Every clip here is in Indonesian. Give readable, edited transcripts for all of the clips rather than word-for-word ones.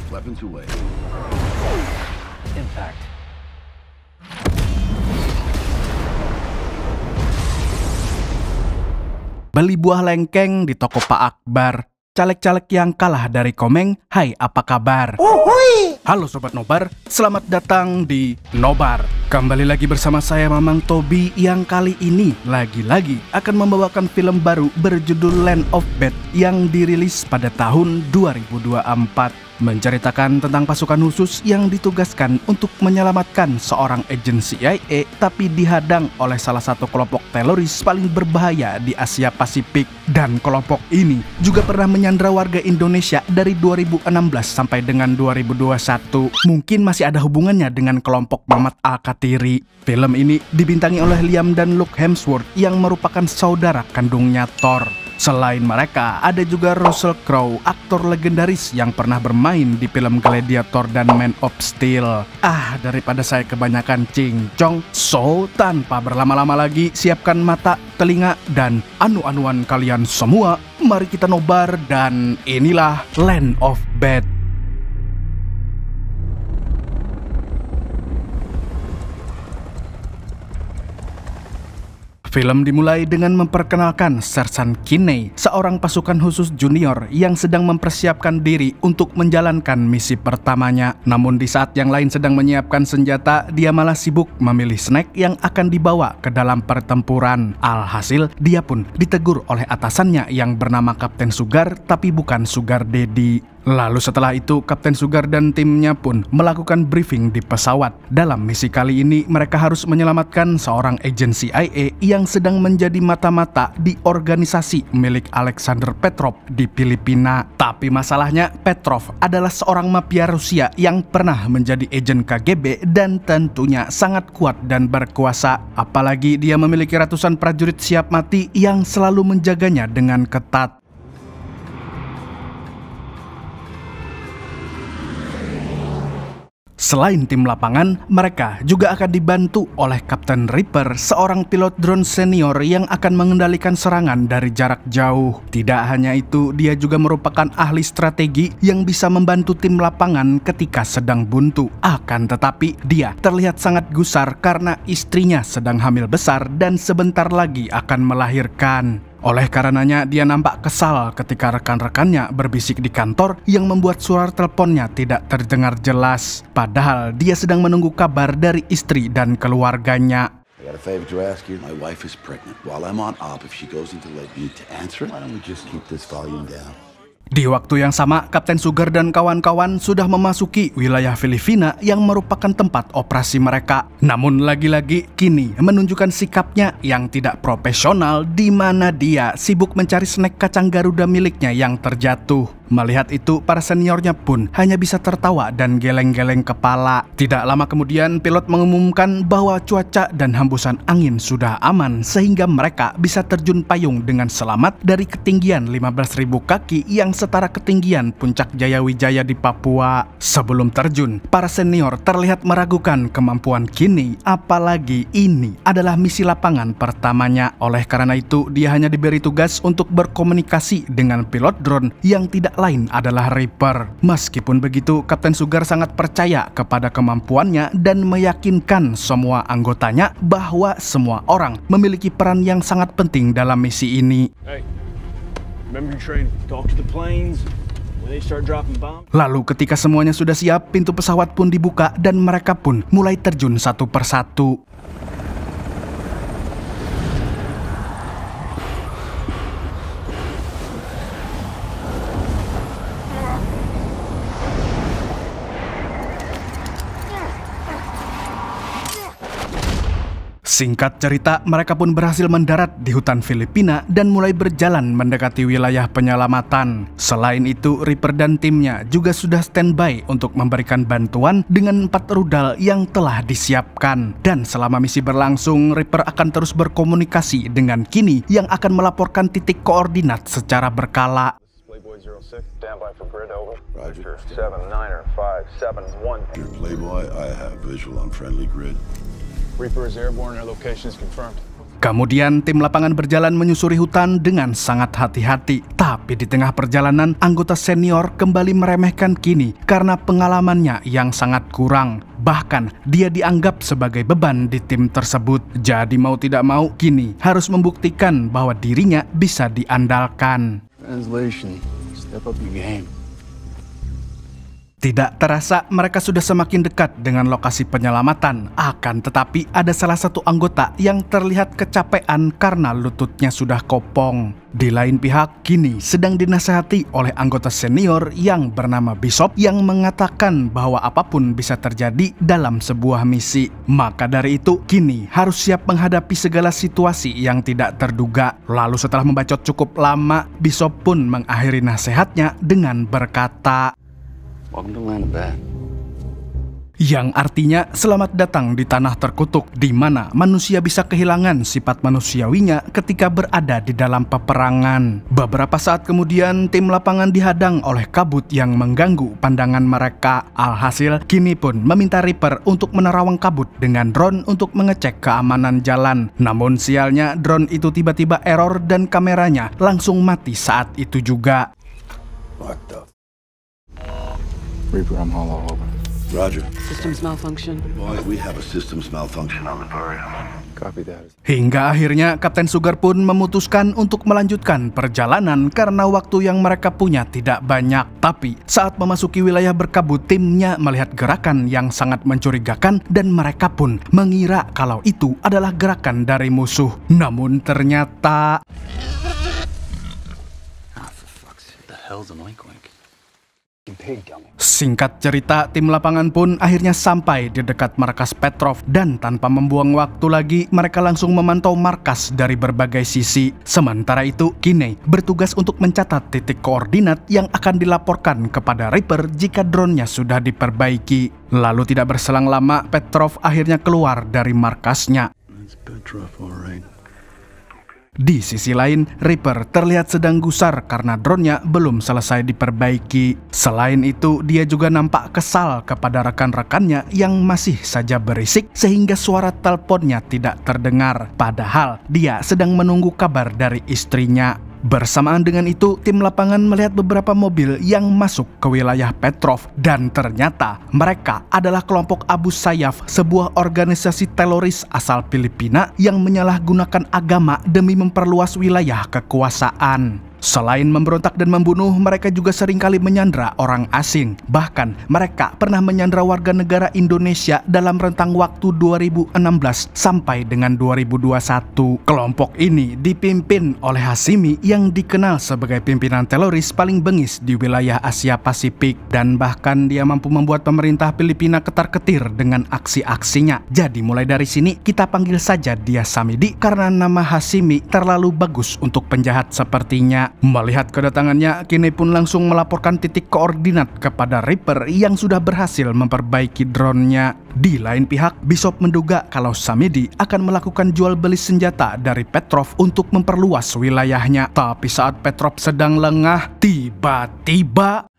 Weapons away. Impact. Beli buah lengkeng di toko Pak Akbar. Caleg-caleg yang kalah dari Komeng, hai apa kabar? Halo Sobat Nobar, selamat datang di Nobar. Kembali lagi bersama saya Mamang Tobi yang kali ini lagi-lagi akan membawakan film baru berjudul Land of Bad yang dirilis pada tahun 2024. Menceritakan tentang pasukan khusus yang ditugaskan untuk menyelamatkan seorang agen CIA tapi dihadang oleh salah satu kelompok teroris paling berbahaya di Asia Pasifik. Dan kelompok ini juga pernah menyandra warga Indonesia dari 2016 sampai dengan 2021. Mungkin masih ada hubungannya dengan kelompok Muhammad Al-Katiri. Film ini dibintangi oleh Liam dan Luke Hemsworth yang merupakan saudara kandungnya Thor. Selain mereka, ada juga Russell Crowe, aktor legendaris yang pernah bermain di film Gladiator dan Man of Steel. Daripada saya kebanyakan cincong, so tanpa berlama-lama lagi, siapkan mata, telinga, dan anu-anuan kalian semua. Mari kita nobar dan inilah Land of Bad. Film dimulai dengan memperkenalkan Sersan Kinney, seorang pasukan khusus junior yang sedang mempersiapkan diri untuk menjalankan misi pertamanya. Namun di saat yang lain sedang menyiapkan senjata, dia malah sibuk memilih snack yang akan dibawa ke dalam pertempuran. Alhasil, dia pun ditegur oleh atasannya yang bernama Kapten Sugar, tapi bukan Sugar Daddy. Lalu setelah itu, Kapten Sugar dan timnya pun melakukan briefing di pesawat. Dalam misi kali ini, mereka harus menyelamatkan seorang agen CIA yang sedang menjadi mata-mata di organisasi milik Alexander Petrov di Filipina. Tapi masalahnya, Petrov adalah seorang mafia Rusia yang pernah menjadi agen KGB dan tentunya sangat kuat dan berkuasa. Apalagi dia memiliki ratusan prajurit siap mati yang selalu menjaganya dengan ketat. Selain tim lapangan, mereka juga akan dibantu oleh Kapten Reaper, seorang pilot drone senior yang akan mengendalikan serangan dari jarak jauh. Tidak hanya itu, dia juga merupakan ahli strategi yang bisa membantu tim lapangan ketika sedang buntu. Akan tetapi, dia terlihat sangat gusar karena istrinya sedang hamil besar dan sebentar lagi akan melahirkan. Oleh karenanya, dia nampak kesal ketika rekan-rekannya berbisik di kantor yang membuat suara teleponnya tidak terdengar jelas. Padahal dia sedang menunggu kabar dari istri dan keluarganya. I got a favor to ask you. My wife is pregnant. While I'm on op, if she goes into labor, you need to answer it. Why don't we just keep this volume down? Di waktu yang sama, Kapten Sugar dan kawan-kawan sudah memasuki wilayah Filipina yang merupakan tempat operasi mereka. Namun lagi-lagi Kinney menunjukkan sikapnya yang tidak profesional, di mana dia sibuk mencari snack kacang Garuda miliknya yang terjatuh. Melihat itu, para seniornya pun hanya bisa tertawa dan geleng-geleng kepala. Tidak lama kemudian, pilot mengumumkan bahwa cuaca dan hembusan angin sudah aman sehingga mereka bisa terjun payung dengan selamat dari ketinggian 15.000 kaki yang setara ketinggian puncak Jayawijaya di Papua. Sebelum terjun, para senior terlihat meragukan kemampuan Kinney, apalagi ini adalah misi lapangan pertamanya. Oleh karena itu, dia hanya diberi tugas untuk berkomunikasi dengan pilot drone yang tidak lain adalah Reaper. Meskipun begitu, Kapten Sugar sangat percaya kepada kemampuannya dan meyakinkan semua anggotanya bahwa semua orang memiliki peran yang sangat penting dalam misi ini. Lalu ketika semuanya sudah siap, pintu pesawat pun dibuka dan mereka pun mulai terjun satu persatu. Singkat cerita, mereka pun berhasil mendarat di hutan Filipina dan mulai berjalan mendekati wilayah penyelamatan. Selain itu, Reaper dan timnya juga sudah standby untuk memberikan bantuan dengan 4 rudal yang telah disiapkan. Dan selama misi berlangsung, Reaper akan terus berkomunikasi dengan Kinney yang akan melaporkan titik koordinat secara berkala. Standby for grid, over. Roger. 7-9er 571. Your Playboy, I have visual on friendly grid. Reaper is airborne, our location is confirmed. Kemudian tim lapangan berjalan menyusuri hutan dengan sangat hati-hati. Tapi di tengah perjalanan, anggota senior kembali meremehkan Kinney karena pengalamannya yang sangat kurang. Bahkan dia dianggap sebagai beban di tim tersebut. Jadi mau tidak mau, Kinney harus membuktikan bahwa dirinya bisa diandalkan. Translation, step up your game. Tidak terasa mereka sudah semakin dekat dengan lokasi penyelamatan. Akan tetapi ada salah satu anggota yang terlihat kecapean karena lututnya sudah kopong. Di lain pihak, Kinney sedang dinasihati oleh anggota senior yang bernama Bishop yang mengatakan bahwa apapun bisa terjadi dalam sebuah misi. Maka dari itu, Kinney harus siap menghadapi segala situasi yang tidak terduga. Lalu setelah membacot cukup lama, Bishop pun mengakhiri nasihatnya dengan berkata, Welcome to Land of Bad. yang artinya selamat datang di tanah terkutuk, di mana manusia bisa kehilangan sifat manusiawinya ketika berada di dalam peperangan. Beberapa saat kemudian, tim lapangan dihadang oleh kabut yang mengganggu pandangan mereka. Alhasil, Kinney pun meminta Reaper untuk menerawang kabut dengan drone untuk mengecek keamanan jalan. Namun sialnya, drone itu tiba-tiba error dan kameranya langsung mati saat itu juga. What the? Reaper, I'm all over. Roger. Systems malfunction. Boys, we have a systems malfunction on the Varia. Copy that. Hingga akhirnya Kapten Sugar pun memutuskan untuk melanjutkan perjalanan karena waktu yang mereka punya tidak banyak. Tapi saat memasuki wilayah berkabut, timnya melihat gerakan yang sangat mencurigakan dan mereka pun mengira kalau itu adalah gerakan dari musuh. Namun ternyata... For fuck's sake. The hell's an oink oink? Pig dummy. Singkat cerita, tim lapangan pun akhirnya sampai di dekat markas Petrov dan tanpa membuang waktu lagi, mereka langsung memantau markas dari berbagai sisi. Sementara itu, Kinney bertugas untuk mencatat titik koordinat yang akan dilaporkan kepada Reaper jika drone-nya sudah diperbaiki. Lalu tidak berselang lama, Petrov akhirnya keluar dari markasnya. That's Petrov, all right. Di sisi lain, Reaper terlihat sedang gusar karena drone-nya belum selesai diperbaiki. Selain itu, dia juga nampak kesal kepada rekan-rekannya yang masih saja berisik sehingga suara teleponnya tidak terdengar. Padahal dia sedang menunggu kabar dari istrinya. Bersamaan dengan itu, tim lapangan melihat beberapa mobil yang masuk ke wilayah Petrov dan ternyata mereka adalah kelompok Abu Sayyaf, sebuah organisasi teroris asal Filipina yang menyalahgunakan agama demi memperluas wilayah kekuasaan. Selain memberontak dan membunuh, mereka juga seringkali menyandra orang asing. Bahkan mereka pernah menyandra warga negara Indonesia dalam rentang waktu 2016 sampai dengan 2021. Kelompok ini dipimpin oleh Hashimi yang dikenal sebagai pimpinan teroris paling bengis di wilayah Asia Pasifik. Dan bahkan dia mampu membuat pemerintah Filipina ketar-ketir dengan aksi-aksinya. Jadi mulai dari sini kita panggil saja dia Samidi karena nama Hashimi terlalu bagus untuk penjahat sepertinya. Melihat kedatangannya, Kinney pun langsung melaporkan titik koordinat kepada Reaper yang sudah berhasil memperbaiki drone-nya. Di lain pihak, Bishop menduga kalau Samidi akan melakukan jual beli senjata dari Petrov untuk memperluas wilayahnya. Tapi saat Petrov sedang lengah, tiba-tiba...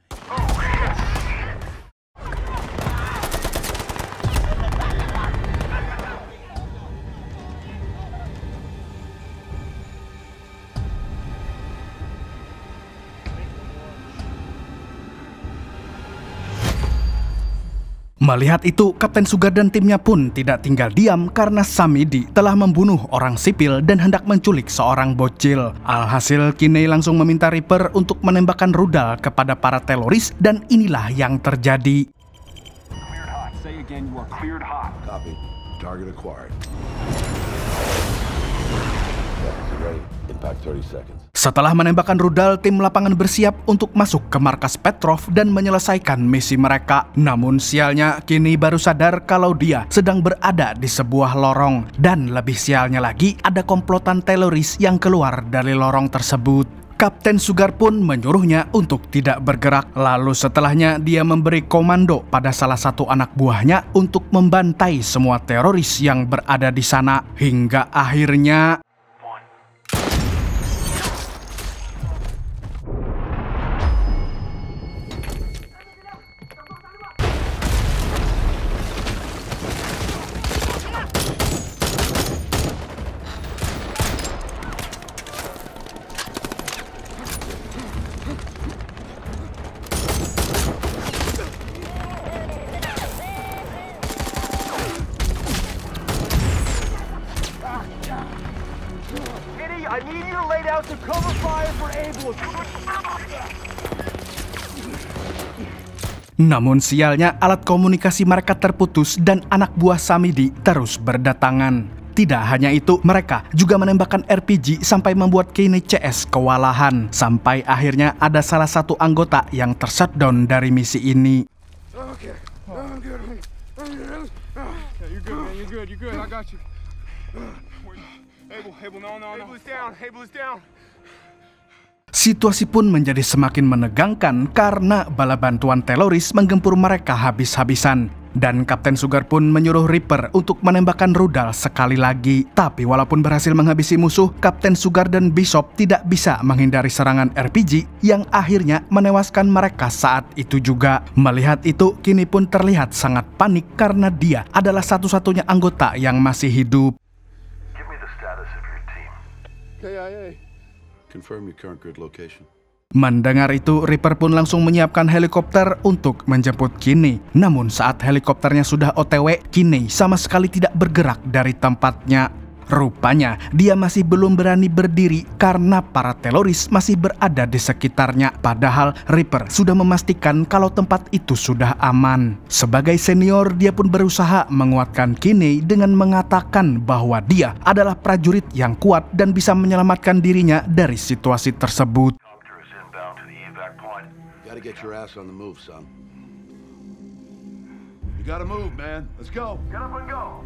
Melihat itu, Kapten Sugar dan timnya pun tidak tinggal diam karena Samidi telah membunuh orang sipil dan hendak menculik seorang bocil. Alhasil, Kinney langsung meminta Reaper untuk menembakkan rudal kepada para teroris dan inilah yang terjadi. Cleared hot. Say again, you are cleared hot. Copy. Target acquired. Ready. Impact 30 seconds. Setelah menembakkan rudal, tim lapangan bersiap untuk masuk ke markas Petrov dan menyelesaikan misi mereka. Namun sialnya, Kinney baru sadar kalau dia sedang berada di sebuah lorong. Dan lebih sialnya lagi, ada komplotan teroris yang keluar dari lorong tersebut. Kapten Sugar pun menyuruhnya untuk tidak bergerak. Lalu setelahnya dia memberi komando pada salah satu anak buahnya untuk membantai semua teroris yang berada di sana. Hingga akhirnya... I need you to lay down some cover fire for Abel. Namun sialnya alat komunikasi mereka terputus dan anak buah Samidi terus berdatangan. Tidak hanya itu, mereka juga menembakkan RPG sampai membuat Kinney CS kewalahan. Sampai akhirnya ada salah satu anggota yang tershutdown dari misi ini. Okay. I'm good. Yeah, you're good, man. You're good. I got you. Abel, no. Abel is down. Situasi pun menjadi semakin menegangkan karena bala bantuan teroris menggempur mereka habis-habisan. Dan Kapten Sugar pun menyuruh Reaper untuk menembakkan rudal sekali lagi. Tapi walaupun berhasil menghabisi musuh, Kapten Sugar dan Bishop tidak bisa menghindari serangan RPG yang akhirnya menewaskan mereka saat itu juga. Melihat itu, Kinney pun terlihat sangat panik karena dia adalah satu-satunya anggota yang masih hidup. Give me the status of your team. KIA. Confirm your current grid location. Mendengar itu, Reaper pun langsung menyiapkan helikopter untuk menjemput Kinney. Namun saat helikopternya sudah OTW, Kinney sama sekali tidak bergerak dari tempatnya. Rupanya, dia masih belum berani berdiri karena para teroris masih berada di sekitarnya. Padahal Reaper sudah memastikan kalau tempat itu sudah aman. Sebagai senior, dia pun berusaha menguatkan Kinney dengan mengatakan bahwa dia adalah prajurit yang kuat dan bisa menyelamatkan dirinya dari situasi tersebut. Helicopter is inbound to the evac point. Gotta get your ass on the move, son. You gotta move, man. Let's go. Get up and go.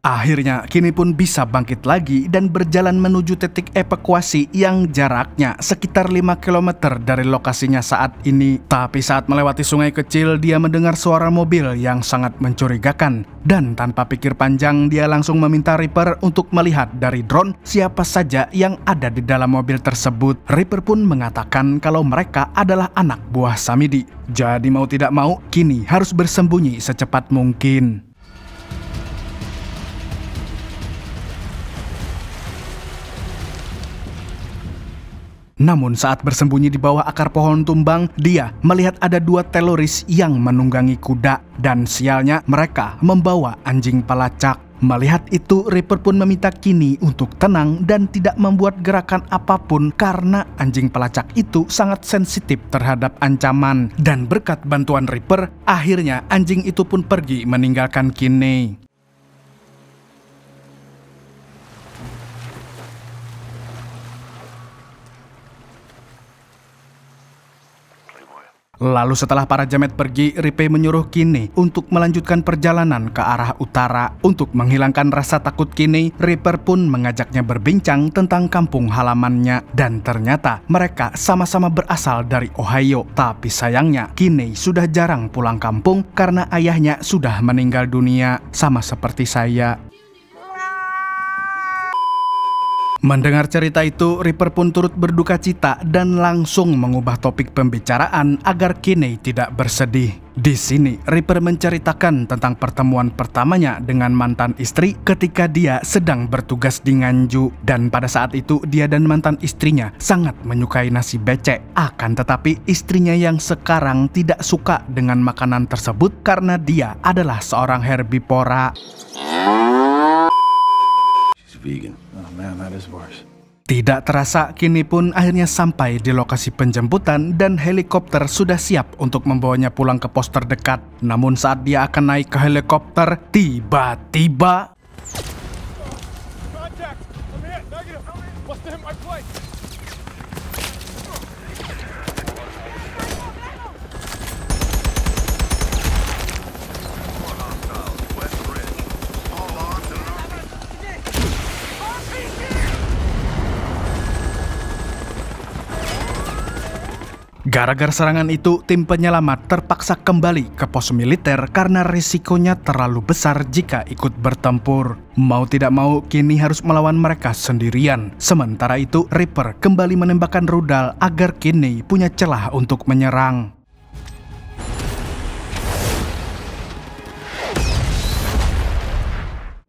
Akhirnya, Kinney pun bisa bangkit lagi dan berjalan menuju titik evakuasi yang jaraknya sekitar 5 km dari lokasinya saat ini. Tapi saat melewati sungai kecil, dia mendengar suara mobil yang sangat mencurigakan. Dan tanpa pikir panjang, dia langsung meminta Reaper untuk melihat dari drone siapa saja yang ada di dalam mobil tersebut. Reaper pun mengatakan kalau mereka adalah anak buah Samidi. Jadi mau tidak mau, Kinney harus bersembunyi secepat mungkin. Namun saat bersembunyi di bawah akar pohon tumbang, dia melihat ada 2 teroris yang menunggangi kuda. Dan sialnya mereka membawa anjing pelacak. Melihat itu, Reaper pun meminta Kinney untuk tenang dan tidak membuat gerakan apapun karena anjing pelacak itu sangat sensitif terhadap ancaman. Dan berkat bantuan Reaper, akhirnya anjing itu pun pergi meninggalkan Kinney. Lalu setelah para jamet pergi, Ripe menyuruh Kinney untuk melanjutkan perjalanan ke arah utara. Untuk menghilangkan rasa takut Kinney, Reaper pun mengajaknya berbincang tentang kampung halamannya. Dan ternyata mereka sama-sama berasal dari Ohio. Tapi sayangnya, Kinney sudah jarang pulang kampung karena ayahnya sudah meninggal dunia, sama seperti saya. Mendengar cerita itu, Reaper pun turut berduka cita dan langsung mengubah topik pembicaraan agar Kinney tidak bersedih. Di sini, Reaper menceritakan tentang pertemuan pertamanya dengan mantan istri ketika dia sedang bertugas di Nganju. Dan pada saat itu, dia dan mantan istrinya sangat menyukai nasi becek. Akan tetapi, istrinya yang sekarang tidak suka dengan makanan tersebut karena dia adalah seorang herbivora. Vegan. Oh man, that is worse. Tidak terasa, Kinney pun akhirnya sampai di lokasi penjemputan dan helikopter sudah siap untuk membawanya pulang ke pos terdekat. Namun saat dia akan naik ke helikopter, tiba-tiba Contact! I'm hit! Negative! Must have hit my plate! gara-gara serangan itu, tim penyelamat terpaksa kembali ke pos militer karena risikonya terlalu besar jika ikut bertempur. Mau tidak mau, Kinney harus melawan mereka sendirian. Sementara itu, Reaper kembali menembakkan rudal agar Kinney punya celah untuk menyerang.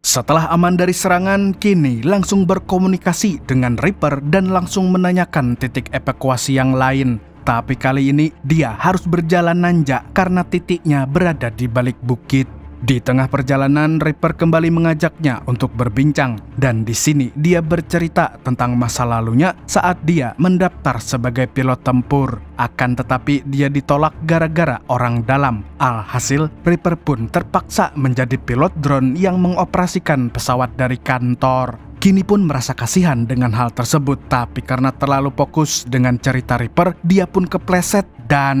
Setelah aman dari serangan, Kinney langsung berkomunikasi dengan Reaper dan langsung menanyakan titik evakuasi yang lain. Tapi kali ini dia harus berjalan nanjak karena titiknya berada di balik bukit. Di tengah perjalanan, Reaper kembali mengajaknya untuk berbincang, dan di sini dia bercerita tentang masa lalunya saat dia mendaftar sebagai pilot tempur. Akan tetapi dia ditolak gara-gara orang dalam. Alhasil, Reaper pun terpaksa menjadi pilot drone yang mengoperasikan pesawat dari kantor. Kini pun merasa kasihan dengan hal tersebut, tapi karena terlalu fokus dengan cerita Reaper, dia pun kepleset dan...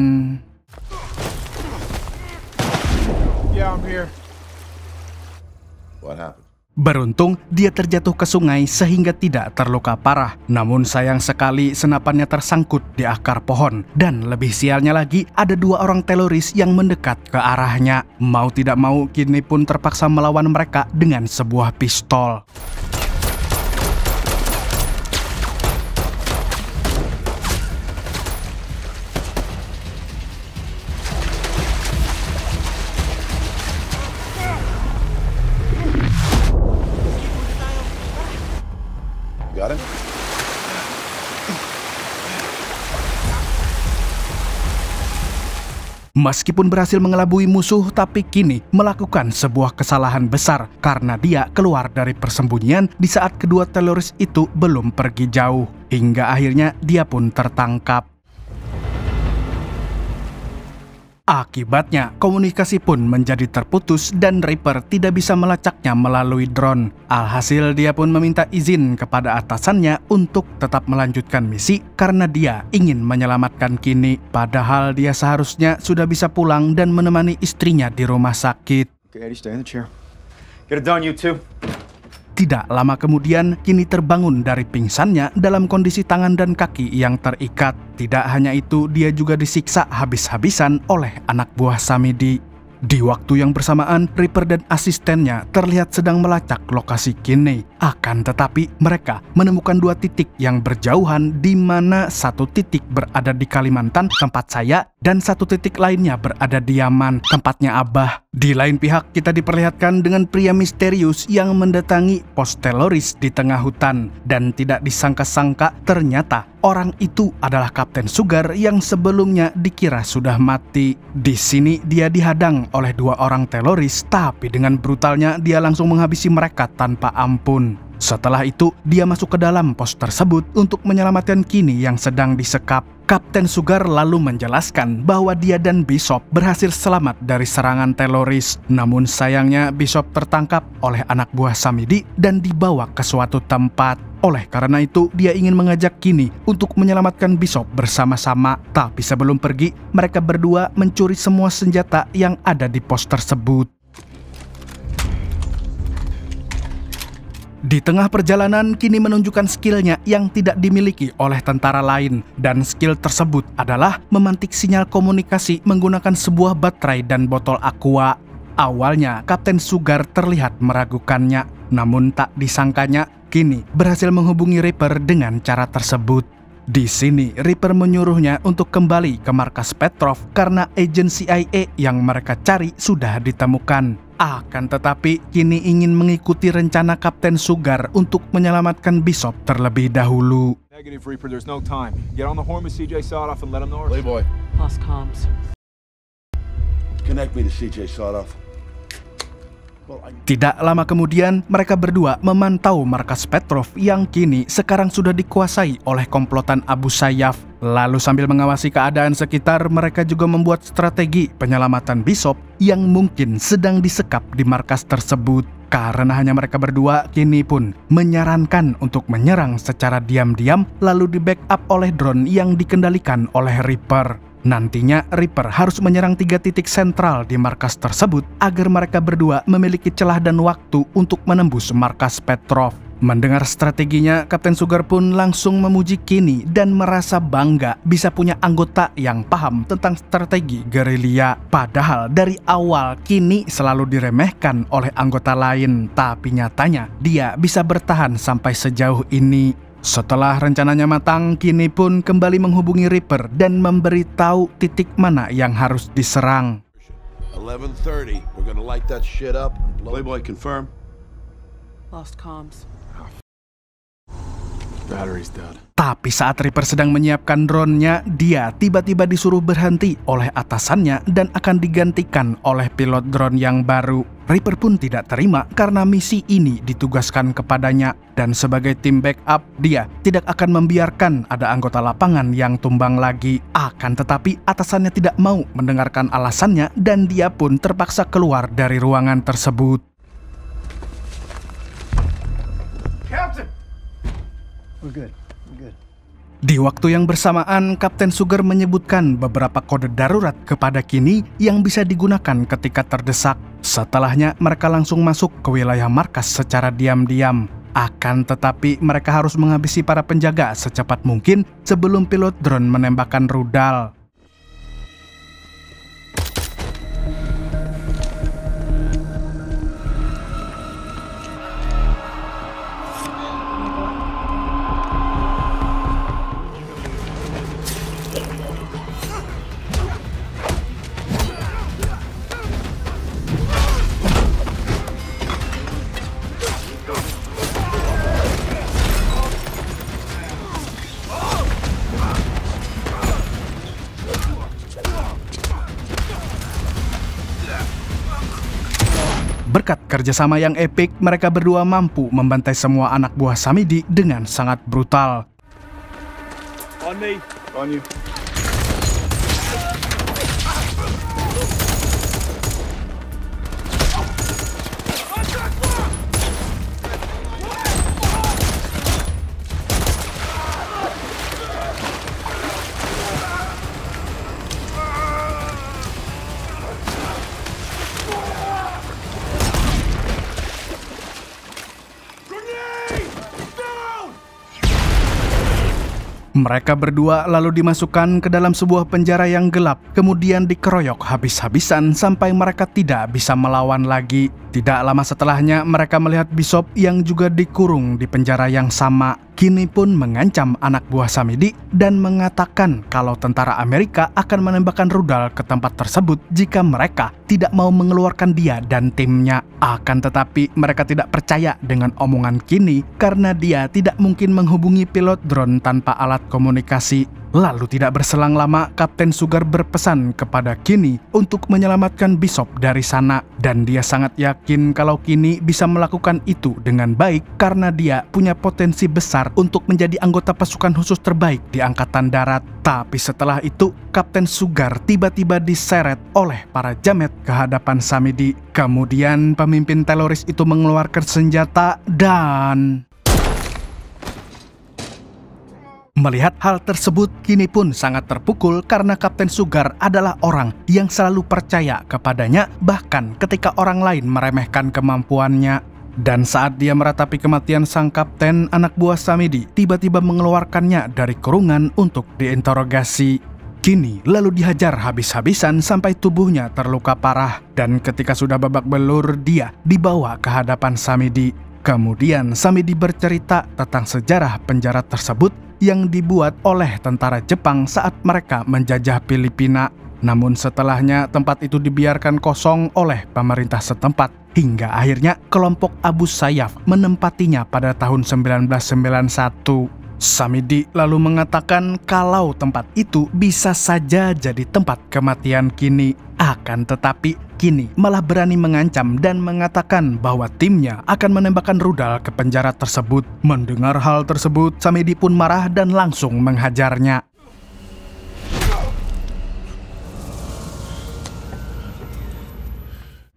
Yeah, I'm here. What happened? Beruntung, dia terjatuh ke sungai sehingga tidak terluka parah. Namun sayang sekali senapannya tersangkut di akar pohon. Dan lebih sialnya lagi, ada 2 orang teroris yang mendekat ke arahnya. Mau tidak mau, kini pun terpaksa melawan mereka dengan sebuah pistol. Got him? Meskipun berhasil mengelabui musuh, tapi kini melakukan sebuah kesalahan besar karena dia keluar dari persembunyian di saat kedua teroris itu belum pergi jauh. Hingga akhirnya dia pun tertangkap. Akibatnya, komunikasi pun menjadi terputus dan Reaper tidak bisa melacaknya melalui drone. Alhasil, dia pun meminta izin kepada atasannya untuk tetap melanjutkan misi karena dia ingin menyelamatkan Kini. Padahal dia seharusnya sudah bisa pulang dan menemani istrinya di rumah sakit. Okay, Eddie, stay in the chair. Get it done, you two. Tidak lama kemudian, Kini terbangun dari pingsannya dalam kondisi tangan dan kaki yang terikat. Tidak hanya itu, dia juga disiksa habis-habisan oleh anak buah Samidi. Di waktu yang bersamaan, Reaper dan asistennya terlihat sedang melacak lokasi Kini. Akan tetapi, mereka menemukan 2 titik yang berjauhan di mana 1 titik berada di Kalimantan, tempat saya, dan 1 titik lainnya berada di Yaman, tempatnya Abah. Di lain pihak, kita diperlihatkan dengan pria misterius yang mendatangi pos teroris di tengah hutan. Dan tidak disangka-sangka, ternyata orang itu adalah Kapten Sugar yang sebelumnya dikira sudah mati. Di sini dia dihadang oleh 2 orang teroris, tapi dengan brutalnya dia langsung menghabisi mereka tanpa ampun. Setelah itu, dia masuk ke dalam pos tersebut untuk menyelamatkan Kini yang sedang disekap. Kapten Sugar lalu menjelaskan bahwa dia dan Bishop berhasil selamat dari serangan teroris. Namun sayangnya Bishop tertangkap oleh anak buah Samidi dan dibawa ke suatu tempat. Oleh karena itu, dia ingin mengajak Kini untuk menyelamatkan Bishop bersama-sama. Tapi sebelum pergi, mereka berdua mencuri semua senjata yang ada di pos tersebut. Di tengah perjalanan, Kini menunjukkan skillnya yang tidak dimiliki oleh tentara lain. Dan skill tersebut adalah memantik sinyal komunikasi menggunakan sebuah baterai dan botol aqua. Awalnya, Kapten Sugar terlihat meragukannya. Namun tak disangkanya, Kini berhasil menghubungi Reaper dengan cara tersebut. Di sini, Reaper menyuruhnya untuk kembali ke markas Petrov karena agen CIA yang mereka cari sudah ditemukan. Akan tetapi, Kini ingin mengikuti rencana Kapten Sugar untuk menyelamatkan Bishop terlebih dahulu. Negative, Reaper, there's no time. Get on the horn with CJ Sotoff and let him know. Playboy, Lost comms. connect me to CJ Sotoff. Tidak lama kemudian, mereka berdua memantau markas Petrov yang kini sekarang sudah dikuasai oleh komplotan Abu Sayyaf. Lalu sambil mengawasi keadaan sekitar, mereka juga membuat strategi penyelamatan Bishop yang mungkin sedang disekap di markas tersebut. Karena hanya mereka berdua, Kini pun menyarankan untuk menyerang secara diam-diam lalu di backup oleh drone yang dikendalikan oleh Reaper. Nantinya Reaper harus menyerang 3 titik sentral di markas tersebut agar mereka berdua memiliki celah dan waktu untuk menembus markas Petrov. Mendengar strateginya, Kapten Sugar pun langsung memuji Kini dan merasa bangga bisa punya anggota yang paham tentang strategi gerilya. Padahal dari awal Kini selalu diremehkan oleh anggota lain, tapi nyatanya dia bisa bertahan sampai sejauh ini. Setelah rencananya matang, Kini pun kembali menghubungi Reaper dan memberitahu titik mana yang harus diserang. 11:30. We're gonna light that shit up. Playboy, confirm. Lost comms. Battery's dead. Tapi saat Reaper sedang menyiapkan drone-nya, dia tiba-tiba disuruh berhenti oleh atasannya dan akan digantikan oleh pilot drone yang baru. Reaper pun tidak terima karena misi ini ditugaskan kepadanya. Dan sebagai tim backup, dia tidak akan membiarkan ada anggota lapangan yang tumbang lagi. Akan tetapi atasannya tidak mau mendengarkan alasannya dan dia pun terpaksa keluar dari ruangan tersebut. Captain! We're good. Di waktu yang bersamaan, Kapten Sugar menyebutkan beberapa kode darurat kepada Kinney yang bisa digunakan ketika terdesak. Setelahnya, mereka langsung masuk ke wilayah markas secara diam-diam. Akan tetapi, mereka harus menghabisi para penjaga secepat mungkin sebelum pilot drone menembakkan rudal. Berkat kerjasama yang epik, mereka berdua mampu membantai semua anak buah Samidi dengan sangat brutal. On me. On you. Mereka berdua lalu dimasukkan ke dalam sebuah penjara yang gelap, kemudian dikeroyok habis-habisan sampai mereka tidak bisa melawan lagi. Tidak lama setelahnya, mereka melihat Bishop yang juga dikurung di penjara yang sama. Kinney pun mengancam anak buah Samidi dan mengatakan kalau tentara Amerika akan menembakkan rudal ke tempat tersebut jika mereka tidak mau mengeluarkan dia dan timnya. Akan tetapi mereka tidak percaya dengan omongan Kinney karena dia tidak mungkin menghubungi pilot drone tanpa alat komunikasi. Lalu tidak berselang lama, Kapten Sugar berpesan kepada Kinney untuk menyelamatkan Bishop dari sana. Dan dia sangat yakin kalau Kinney bisa melakukan itu dengan baik karena dia punya potensi besar untuk menjadi anggota pasukan khusus terbaik di Angkatan Darat. Tapi setelah itu, Kapten Sugar tiba-tiba diseret oleh para jamet ke hadapan Samidi. Kemudian pemimpin teroris itu mengeluarkan senjata dan... Melihat hal tersebut, Kinney pun sangat terpukul karena Kapten Sugar adalah orang yang selalu percaya kepadanya bahkan ketika orang lain meremehkan kemampuannya. Dan saat dia meratapi kematian sang kapten, anak buah Samidi tiba-tiba mengeluarkannya dari kurungan untuk diinterogasi. Kinney lalu dihajar habis-habisan sampai tubuhnya terluka parah dan ketika sudah babak belur, dia dibawa ke hadapan Samidi. Kemudian Samidi bercerita tentang sejarah penjara tersebut yang dibuat oleh tentara Jepang saat mereka menjajah Filipina. Namun setelahnya tempat itu dibiarkan kosong oleh pemerintah setempat hingga akhirnya kelompok Abu Sayyaf menempatinya pada tahun 1991. Samidi lalu mengatakan kalau tempat itu bisa saja jadi tempat kematian Kinney. Akan tetapi Kinney malah berani mengancam dan mengatakan bahwa timnya akan menembakkan rudal ke penjara tersebut. Mendengar hal tersebut, Samidi pun marah dan langsung menghajarnya.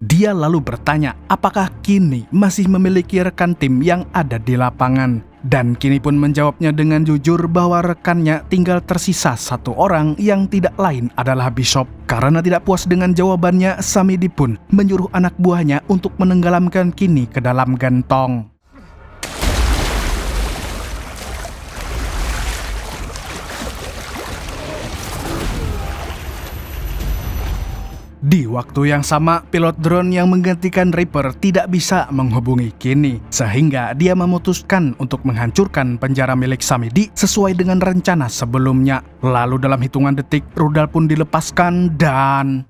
Dia lalu bertanya apakah Kinney masih memiliki rekan tim yang ada di lapangan. Dan Kinney pun menjawabnya dengan jujur bahwa rekannya tinggal tersisa satu orang yang tidak lain adalah Bishop. Karena tidak puas dengan jawabannya, Samidi pun menyuruh anak buahnya untuk menenggelamkan Kinney ke dalam gentong. Di waktu yang sama, pilot drone yang menggantikan Reaper tidak bisa menghubungi Kinney, sehingga dia memutuskan untuk menghancurkan penjara milik Samidi sesuai dengan rencana sebelumnya. Lalu dalam hitungan detik, rudal pun dilepaskan dan...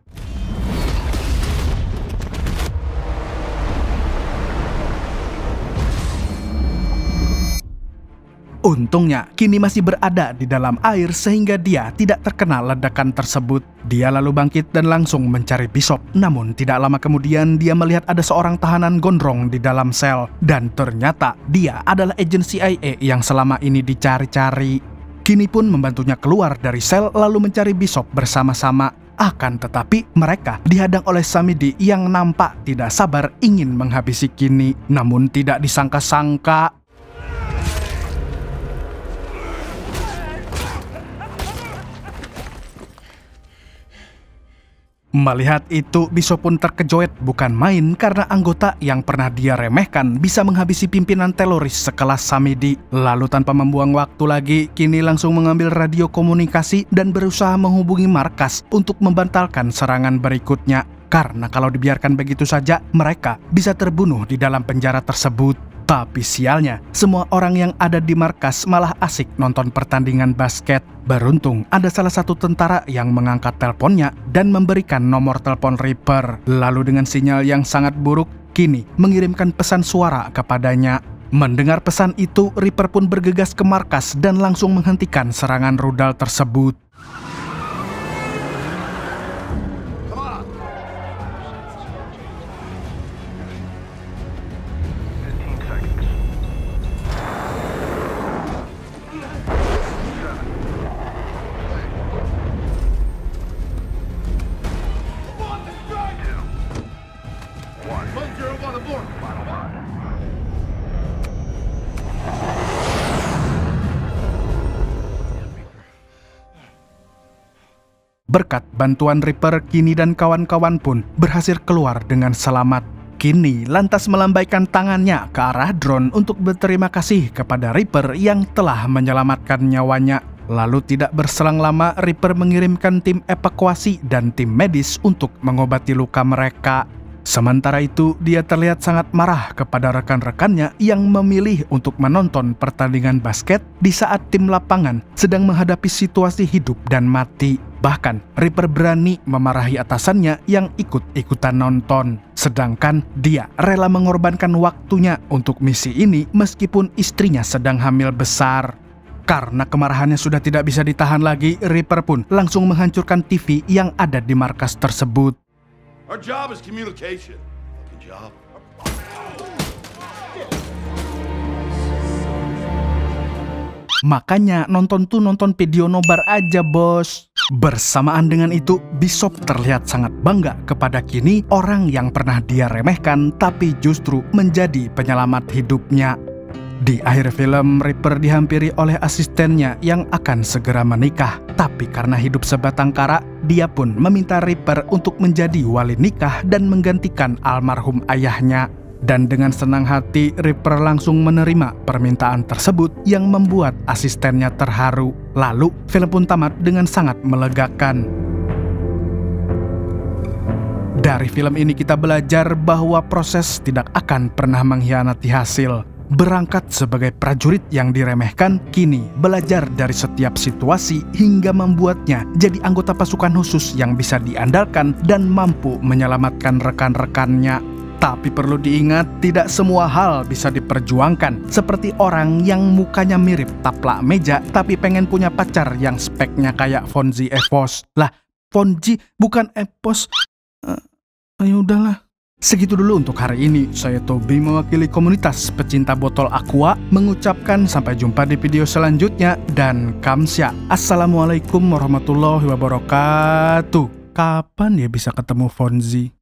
Untungnya, Kini masih berada di dalam air sehingga dia tidak terkena ledakan tersebut. Dia lalu bangkit dan langsung mencari Bishop. Namun tidak lama kemudian dia melihat ada seorang tahanan gondrong di dalam sel. Dan ternyata dia adalah agen CIA yang selama ini dicari-cari. Kini pun membantunya keluar dari sel lalu mencari Bishop bersama-sama. Akan tetapi mereka dihadang oleh Samedi yang nampak tidak sabar ingin menghabisi Kini. Namun tidak disangka-sangka, melihat itu, Bishop pun terkejut bukan main karena anggota yang pernah dia remehkan bisa menghabisi pimpinan teroris sekelas Samedi. Lalu tanpa membuang waktu lagi, Kini langsung mengambil radio komunikasi dan berusaha menghubungi markas untuk membatalkan serangan berikutnya. Karena kalau dibiarkan begitu saja, mereka bisa terbunuh di dalam penjara tersebut. Tapi sialnya, semua orang yang ada di markas malah asik nonton pertandingan basket. Beruntung ada salah satu tentara yang mengangkat teleponnya dan memberikan nomor telepon Reaper. Lalu dengan sinyal yang sangat buruk, Kini mengirimkan pesan suara kepadanya. Mendengar pesan itu, Reaper pun bergegas ke markas dan langsung menghentikan serangan rudal tersebut. Berkat bantuan Reaper, Kini dan kawan-kawan pun berhasil keluar dengan selamat. Kini lantas melambaikan tangannya ke arah drone untuk berterima kasih kepada Reaper yang telah menyelamatkan nyawanya. Lalu tidak berselang lama, Reaper mengirimkan tim evakuasi dan tim medis untuk mengobati luka mereka. Sementara itu, dia terlihat sangat marah kepada rekan-rekannya yang memilih untuk menonton pertandingan basket di saat tim lapangan sedang menghadapi situasi hidup dan mati. Bahkan, Reaper berani memarahi atasannya yang ikut-ikutan nonton. Sedangkan dia rela mengorbankan waktunya untuk misi ini meskipun istrinya sedang hamil besar. Karena kemarahannya sudah tidak bisa ditahan lagi, Reaper pun langsung menghancurkan TV yang ada di markas tersebut. Our job is communication. Fucking job. Makanya nonton video nobar aja, bos. Bersamaan dengan itu, Bishop terlihat sangat bangga kepada Kini, orang yang pernah dia remehkan tapi justru menjadi penyelamat hidupnya. Di akhir film, Reaper dihampiri oleh asistennya yang akan segera menikah. Tapi karena hidup sebatang kara, dia pun meminta Reaper untuk menjadi wali nikah dan menggantikan almarhum ayahnya. Dan dengan senang hati, Reaper langsung menerima permintaan tersebut yang membuat asistennya terharu. Lalu, film pun tamat dengan sangat melegakan. Dari film ini kita belajar bahwa proses tidak akan pernah mengkhianati hasil. Berangkat sebagai prajurit yang diremehkan, Kini belajar dari setiap situasi hingga membuatnya jadi anggota pasukan khusus yang bisa diandalkan dan mampu menyelamatkan rekan-rekannya. Tapi perlu diingat, tidak semua hal bisa diperjuangkan. Seperti orang yang mukanya mirip taplak meja, tapi pengen punya pacar yang speknya kayak Fonzie Evos. Lah, Fonzie bukan Evos. Ayo udahlah. Segitu dulu untuk hari ini. Saya Tobi mewakili komunitas pecinta botol Aqua mengucapkan sampai jumpa di video selanjutnya dan kamsya. Assalamualaikum warahmatullahi wabarakatuh. Kapan ya bisa ketemu Fonzie?